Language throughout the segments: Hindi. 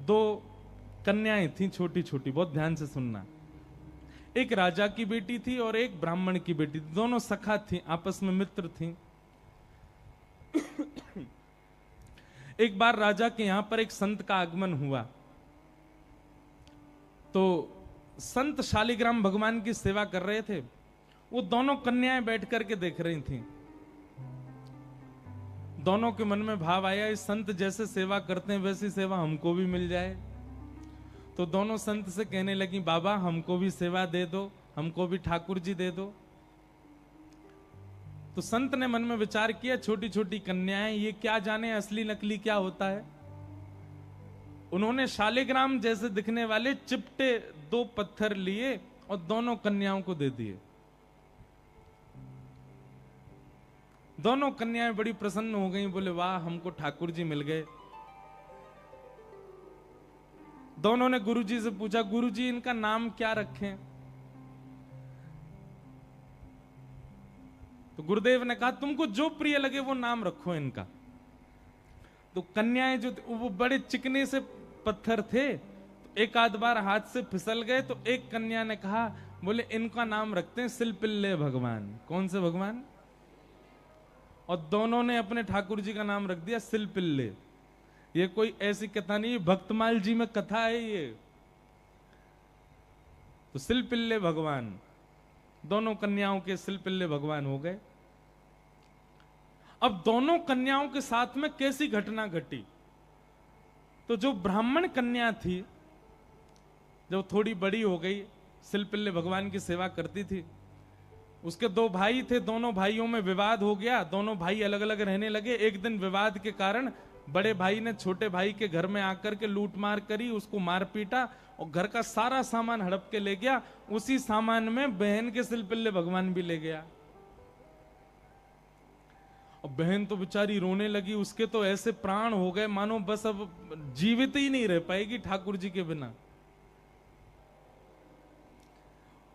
दो कन्याएं थीं छोटी छोटी, बहुत ध्यान से सुनना। एक राजा की बेटी थी और एक ब्राह्मण की बेटी थी, दोनों सखा थीं, आपस में मित्र थीं। एक बार राजा के यहां पर एक संत का आगमन हुआ, तो संत शालिग्राम भगवान की सेवा कर रहे थे। वो दोनों कन्याएं बैठ करके देख रही थीं। दोनों के मन में भाव आया, इस संत जैसे सेवा करते हैं वैसी सेवा हमको भी मिल जाए। तो दोनों संत से कहने लगी, बाबा हमको भी सेवा दे दो, हमको भी ठाकुर जी दे दो। तो संत ने मन में विचार किया, छोटी छोटी कन्याएं, ये क्या जाने असली नकली क्या होता है। उन्होंने शालिग्राम जैसे दिखने वाले चिपटे 2 पत्थर लिए और दोनों कन्याओं को दे दिए। दोनों कन्याएं बड़ी प्रसन्न हो गईं, बोले वाह हमको ठाकुर जी मिल गए। दोनों ने गुरुजी से पूछा, गुरुजी इनका नाम क्या रखें? तो गुरुदेव ने कहा, तुमको जो प्रिय लगे वो नाम रखो इनका। तो कन्याएं जो वो बड़े चिकने से पत्थर थे, तो एक आध बार हाथ से फिसल गए। तो एक कन्या ने कहा, बोले इनका नाम रखते हैं सिलपिल्ले भगवान। कौन से भगवान? और दोनों ने अपने ठाकुर जी का नाम रख दिया सिलपिल्ले। ये कोई ऐसी कथा नहीं, भक्तमाल जी में कथा है ये। तो सिलपिल्ले भगवान, दोनों कन्याओं के सिलपिल्ले भगवान हो गए। अब दोनों कन्याओं के साथ में कैसी घटना घटी? तो जो ब्राह्मण कन्या थी, जब थोड़ी बड़ी हो गई, सिलपिल्ले भगवान की सेवा करती थी। उसके 2 भाई थे, दोनों भाइयों में विवाद हो गया, दोनों भाई अलग अलग रहने लगे। एक दिन विवाद के कारण बड़े भाई ने छोटे भाई के घर में आकर के लूट मार करी, उसको मार पीटा और घर का सारा सामान हड़प के ले गया। उसी सामान में बहन के सिलपिल्ले भगवान भी ले गया। और बहन तो बेचारी रोने लगी, उसके तो ऐसे प्राण हो गए मानो बस अब जीवित ही नहीं रह पाएगी ठाकुर जी के बिना।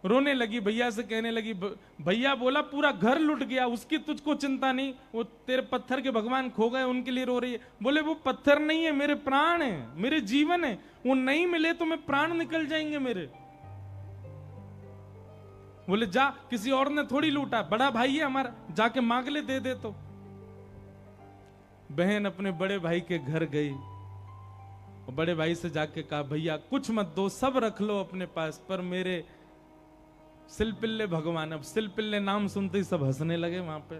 रोने लगी, भैया से कहने लगी, भैया बोला पूरा घर लुट गया, उसकी तुझको चिंता नहीं, वो तेरे पत्थर के भगवान खो गए उनके लिए रो रही है। बोले वो पत्थर नहीं है, मेरे प्राण है, मेरे जीवन है, वो नहीं मिले तो मैं प्राण निकल जाएंगे मेरे। बोले जा, किसी और ने थोड़ी लूटा, बड़ा भाई है हमारा, जाके मांग ले, दे दे। तो बहन अपने बड़े भाई के घर गई और बड़े भाई से जाके कहा, भैया कुछ मत दो, सब रख लो अपने पास, पर मेरे सिलपिल्ले भगवान। अब सिलपिल्ले नाम सुनते ही सब हंसने लगे वहां पे।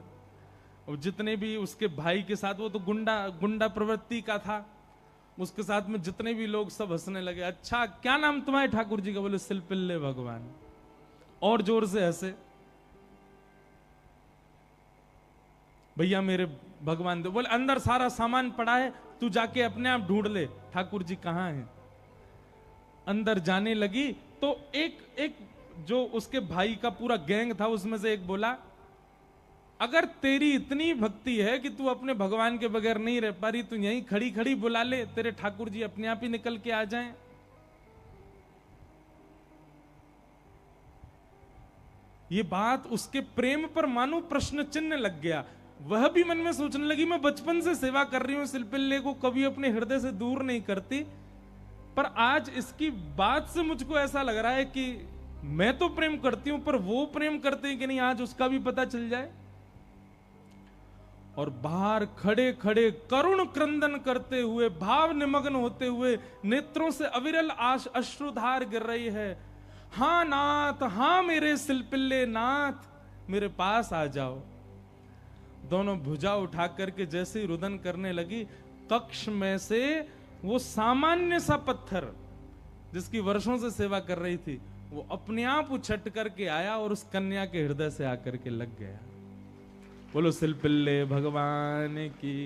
और जितने भी उसके भाई के साथ, वो तो गुंडा प्रवृत्ति का था, उसके साथ में जितने भी लोग सब हंसने लगे। अच्छा क्या नाम तुम्हारे ठाकुर जी का? बोले सिलपिल्ले भगवान। और जोर से हंसे। भैया मेरे भगवान दे। बोले अंदर सारा सामान पड़ा है, तू जाके अपने आप ढूंढ ले ठाकुर जी कहां हैं। अंदर जाने लगी तो एक जो उसके भाई का पूरा गैंग था, उसमें से एक बोला, अगर तेरी इतनी भक्ति है कि तू अपने भगवान के बगैर नहीं रह पा रही, तू यहीं खड़ी खड़ी बुला ले, तेरे ठाकुर जी अपने आप ही निकल के आ जाएं। ये बात उसके प्रेम पर मानो प्रश्न चिन्ह लग गया। वह भी मन में सोचने लगी, मैं बचपन से सेवा कर रही हूं, सिलपिल्ले को कभी अपने हृदय से दूर नहीं करती, पर आज इसकी बात से मुझको ऐसा लग रहा है कि मैं तो प्रेम करती हूं, पर वो प्रेम करते हैं कि नहीं, आज उसका भी पता चल जाए। और बाहर खड़े खड़े करुण क्रंदन करते हुए, भाव निमग्न होते हुए, नेत्रों से अविरल अश्रुधार गिर रही है। हां नाथ, हां मेरे सिलपिल्ले नाथ, मेरे पास आ जाओ। दोनों भुजा उठा करके जैसे ही रुदन करने लगी, कक्ष में से वो सामान्य सा पत्थर जिसकी वर्षों से सेवा कर रही थी, वो अपने आप उछट करके आया और उस कन्या के हृदय से आकर के लग गया। बोलो सिलपिल्ले भगवान की।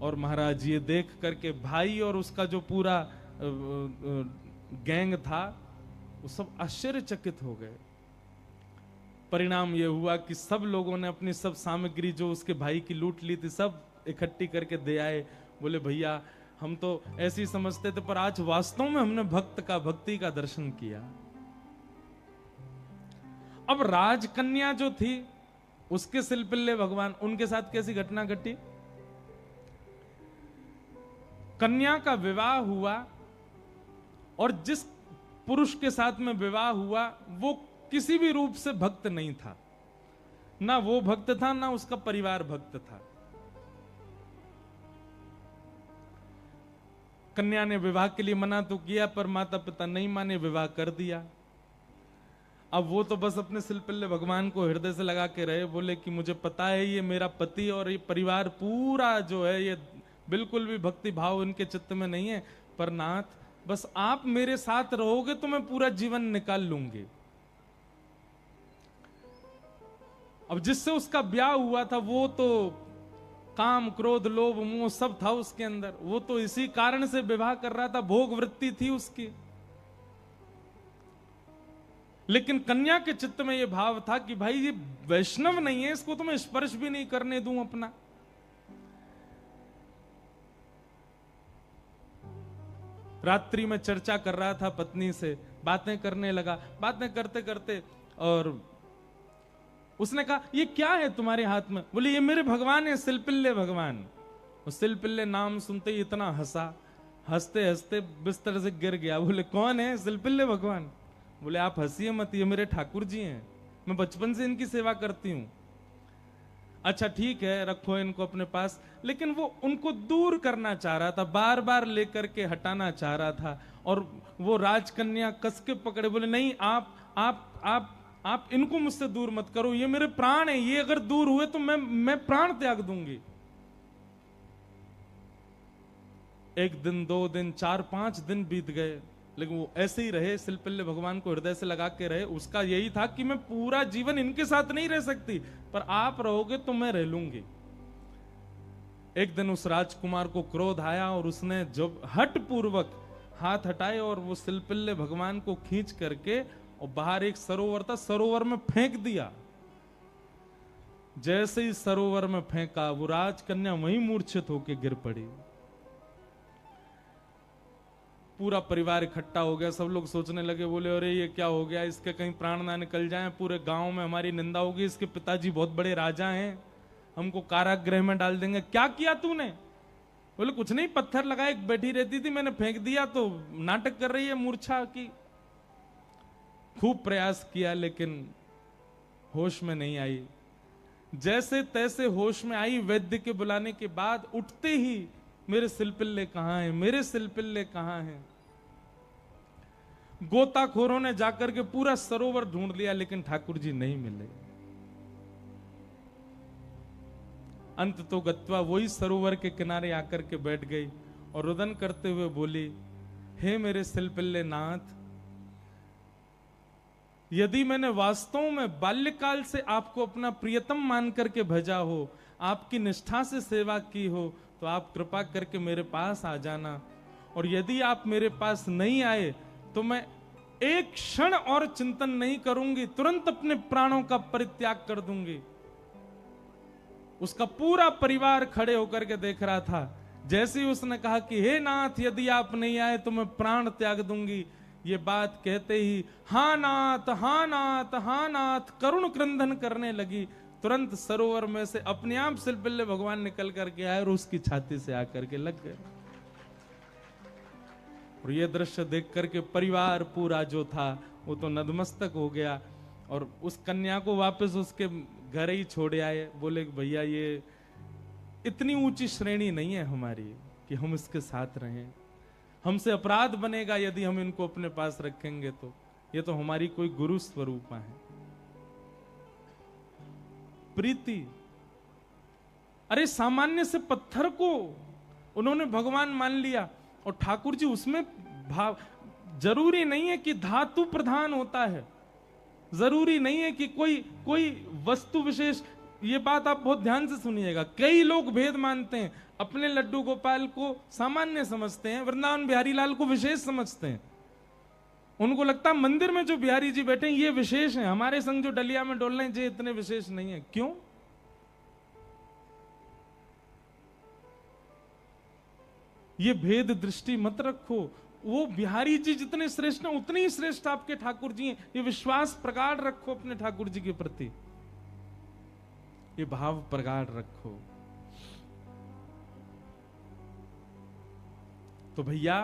और महाराज ये देख करके भाई और उसका जो पूरा गैंग था, वो सब आश्चर्यचकित हो गए। परिणाम यह हुआ कि सब लोगों ने अपनी सब सामग्री जो उसके भाई की लूट ली थी, सब इकट्ठी करके दे आए। बोले भैया हम तो ऐसे ही समझते थे, पर आज वास्तव में हमने भक्ति का दर्शन किया। अब राजकन्या जो थी, उसके सिलपिल्ले भगवान, उनके साथ कैसी घटना घटी? कन्या का विवाह हुआ और जिस पुरुष के साथ में विवाह हुआ वो किसी भी रूप से भक्त नहीं था, ना वो भक्त था ना उसका परिवार भक्त था। कन्या ने विवाह के लिए मना तो किया पर माता पिता नहीं माने, विवाह कर दिया। अब वो तो बस अपने सिलपिल्ले भगवान को हृदय से लगा के रहे, बोले कि मुझे पता है ये मेरा पति और ये परिवार पूरा जो है ये बिल्कुल भी भक्ति भाव इनके चित्त में नहीं है, पर नाथ बस आप मेरे साथ रहोगे तो मैं पूरा जीवन निकाल लूंगी। अब जिससे उसका ब्याह हुआ था वो तो काम क्रोध लोभ मोह सब था उसके अंदर, वो तो इसी कारण से विवाह कर रहा था, भोग वृत्ति थी उसकी। लेकिन कन्या के चित्त में ये भाव था कि भाई ये वैष्णव नहीं है, इसको तो मैं स्पर्श भी नहीं करने दूं अपना। रात्रि में चर्चा कर रहा था पत्नी से, बातें करने लगा, बातें करते करते और उसने कहा ये क्या है तुम्हारे हाथ में? बोले ये मेरे भगवान है, सिलपिल्ले भगवान। सिलपिल्ले नाम सुनते ही इतना हंसा, हंसते हंसते बिस्तर से गिर गया। बोले कौन है? सिलपिल्ले भगवान। बोले आप हंसिए मत, ये मेरे ठाकुर जी हैं, मैं बचपन से इनकी सेवा करती हूं। अच्छा ठीक है, रखो इनको अपने पास। लेकिन वो उनको दूर करना चाह रहा था, बार बार लेकर के हटाना चाह रहा था। और वो राजकन्या कस के पकड़े, बोले नहीं आप इनको मुझसे दूर मत करो, ये मेरे प्राण है, ये अगर दूर हुए तो मैं प्राण त्याग दूंगी। एक दिन, 2 दिन, 4-5 दिन बीत गए, लेकिन वो ऐसे ही रहे, सिलपिल्ले भगवान को हृदय से लगा के रहे। उसका यही था कि मैं पूरा जीवन इनके साथ नहीं रह सकती, पर आप रहोगे तो मैं रह लूंगी। एक दिन उस राजकुमार को क्रोध आया और उसने जब हट पूर्वक हाथ हटाए और वो सिलपिल्ले भगवान को खींच करके और बाहर एक सरोवर था, सरोवर में फेंक दिया। जैसे ही सरोवर में फेंका, वो राजकन्या वहीं मूर्छित होकर गिर पड़ी। पूरा परिवार इकट्ठा हो गया, सब लोग सोचने लगे, बोले अरे ये क्या हो गया, इसके कहीं प्राण ना निकल जाएं, पूरे गांव में हमारी निंदा होगी, इसके पिताजी बहुत बड़े राजा हैं, हमको कारागृह में डाल देंगे। क्या किया तूने? बोले कुछ नहीं, पत्थर लगाए, बैठी रहती थी, मैंने फेंक दिया तो नाटक कर रही है मूर्छा की। खूब प्रयास किया लेकिन होश में नहीं आई। जैसे तैसे होश में आई, वैद्य के बुलाने के बाद उठते ही मेरे सिलपिल्ले कहां हैं, मेरे सिलपिल्ले कहां हैं। गोताखोरों ने जाकर के पूरा सरोवर ढूंढ लिया लेकिन ठाकुर जी नहीं मिले। अंत तो गत्वा वही सरोवर के किनारे आकर के बैठ गई और रुदन करते हुए बोली, हे मेरे सिलपिल्ले नाथ, यदि मैंने वास्तव में बाल्यकाल से आपको अपना प्रियतम मान करके भजा हो, आपकी निष्ठा से सेवा की हो, तो आप कृपा करके मेरे पास आ जाना। और यदि आप मेरे पास नहीं आए तो मैं एक क्षण और चिंतन नहीं करूंगी, तुरंत अपने प्राणों का परित्याग कर दूंगी। उसका पूरा परिवार खड़े होकर के देख रहा था। जैसे ही उसने कहा कि हे नाथ, यदि आप नहीं आए तो मैं प्राण त्याग दूंगी, ये बात कहते ही हाँ नाथ, हाँ नाथ, हाँ नाथ करुण क्रंदन करने लगी। तुरंत सरोवर में से अपने आप सिलपिल्ले भगवान निकल करके आए और उसकी छाती से आकर के लग गए। और ये दृश्य देख करके परिवार पूरा जो था वो तो नतमस्तक हो गया और उस कन्या को वापस उसके घर ही छोड़ आए। बोले भैया ये इतनी ऊंची श्रेणी नहीं है हमारी कि हम इसके साथ रहें, हमसे अपराध बनेगा यदि हम इनको अपने पास रखेंगे। तो ये तो हमारी कोई गुरु स्वरूपा है। प्रीति, अरे सामान्य से पत्थर को उन्होंने भगवान मान लिया और ठाकुर जी उसमें भाव। जरूरी नहीं है कि धातु प्रधान होता है, जरूरी नहीं है कि कोई वस्तु विशेष। ये बात आप बहुत ध्यान से सुनिएगा। कई लोग भेद मानते हैं, अपने लड्डू गोपाल को सामान्य समझते हैं, वृंदावन बिहारी लाल को विशेष समझते हैं। उनको लगता है मंदिर में जो बिहारी जी बैठे हैं ये विशेष हैं, हमारे संग जो डलिया में डोल रहे हैं ये इतने विशेष नहीं है। क्यों? ये भेद दृष्टि मत रखो। वो बिहारी जी जितने श्रेष्ठ हैं उतने ही श्रेष्ठ आपके ठाकुर जी हैं। ये विश्वास प्रगाढ़ रखो अपने ठाकुर जी के प्रति, ये भाव प्रगाढ़ रखो। तो भैया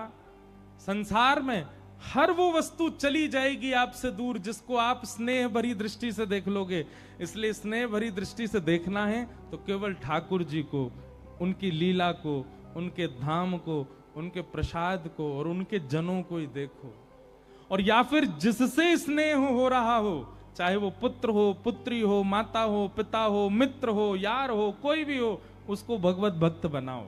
संसार में हर वो वस्तु चली जाएगी आपसे दूर जिसको आप स्नेह भरी दृष्टि से देख लोगे। इसलिए स्नेह भरी दृष्टि से देखना है तो केवल ठाकुर जी को, उनकी लीला को, उनके धाम को, उनके प्रसाद को और उनके जनों को ही देखो। और या फिर जिससे स्नेह हो रहा हो, चाहे वो पुत्र हो, पुत्री हो, माता हो, पिता हो, मित्र हो, यार हो, कोई भी हो, उसको भगवत भक्त बनाओ।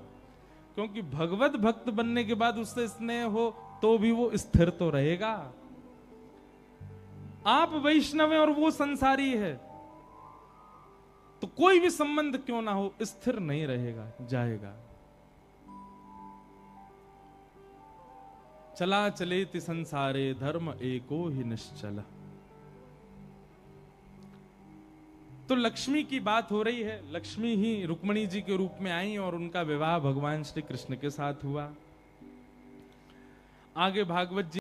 क्योंकि भगवत भक्त बनने के बाद उससे स्नेह हो तो भी वो स्थिर तो रहेगा। आप वैष्णव हैं और वो संसारी है, तो कोई भी संबंध क्यों ना हो स्थिर नहीं रहेगा, जाएगा। चला चलेति संसारे धर्म एको ही निश्चल। तो लक्ष्मी की बात हो रही है। लक्ष्मी ही रुक्मिणी जी के रूप में आई और उनका विवाह भगवान श्री कृष्ण के साथ हुआ। आगे भागवत जी